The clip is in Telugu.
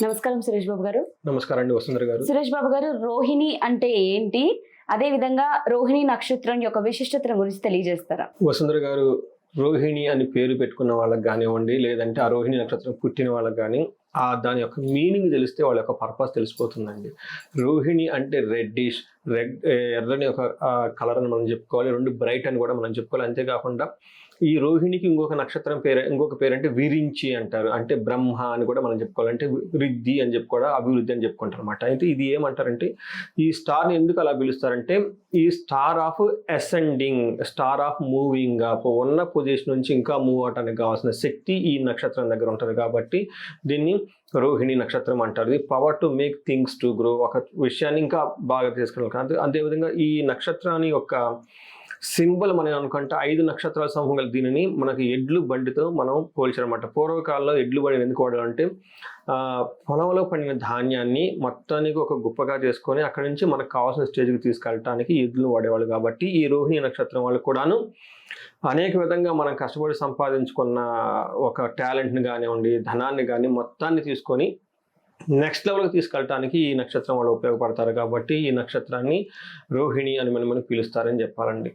నమస్కారం సురేష్ బాబు గారు. నమస్కారం అండి వసుంధర గారు. సురేష్ బాబు గారు, రోహిణి అంటే ఏంటి? అదే విధంగా రోహిణి నక్షత్రం యొక్క విశిష్టతను గురించి తెలియజేస్తారా? వసుంధర గారు, రోహిణి అని పేరు పెట్టుకున్న వాళ్ళకి కానివ్వండి, లేదంటే ఆ రోహిణి నక్షత్రం పుట్టిన వాళ్ళకి కానీ దాని యొక్క మీనింగ్ తెలిస్తే వాళ్ళ యొక్క పర్పస్ తెలిసిపోతుందండి. రోహిణి అంటే ఎర్రని ఒక కలర్ అని మనం చెప్పుకోవాలి. రెండు బ్రైట్ అని కూడా మనం చెప్పుకోవాలి. అంతేకాకుండా ఈ రోహిణికి ఇంకొక పేరు అంటే విరించి అంటారు. అంటే బ్రహ్మ అని కూడా మనం చెప్పుకోవాలి. అంటే వృద్ధి అని చెప్పుకోవడం, అభివృద్ధి అని చెప్పుకుంటారు అనమాట. అయితే ఇది ఏమంటారంటే, ఈ స్టార్ని ఎందుకు అలా పిలుస్తారంటే, ఈ star of ascending, star of moving up, ఉన్న పొజిషన్ నుంచి ఇంకా మూవ్ అవడానికి కావాల్సిన శక్తి ఈ నక్షత్రం దగ్గర ఉంటుంది. కాబట్టి దీన్ని రోహిణి నక్షత్రం అంటారు. ఇది power to make things to grow, ఒక విషయాన్ని ఇంకా బాగా తీసుకెళ్ళాలి. అదేవిధంగా ఈ నక్షత్రాన్ని యొక్క సింబల్ మనం అనుకుంటే 5 నక్షత్రాల సమూహం గల దీనిని మనకి ఎడ్లు బండితో మనం పోల్చారన్నమాట. పూర్వకాలంలో ఎడ్లు బండిని ఎందుకు వాడాలంటే, పొలంలో పండిన ధాన్యాన్ని మొత్తానికి ఒక గుప్పగా చేసుకొని అక్కడి నుంచి మనకు కావాల్సిన స్టేజ్కి తీసుకెళ్ళటానికి ఎడ్లు వాడేవాళ్ళు. కాబట్టి ఈ రోహిణి నక్షత్రం వాళ్ళు కూడాను అనేక విధంగా మనం కష్టపడి సంపాదించుకున్న ఒక టాలెంట్ని కానివ్వండి, ధనాన్ని కానీ మొత్తాన్ని తీసుకొని నెక్స్ట్ లెవెల్కి తీసుకెళ్ళటానికి ఈ నక్షత్రం వాళ్ళు ఉపయోగపడతారు. కాబట్టి ఈ నక్షత్రాన్ని రోహిణి అని మనం పిలుస్తారని చెప్పాలండి.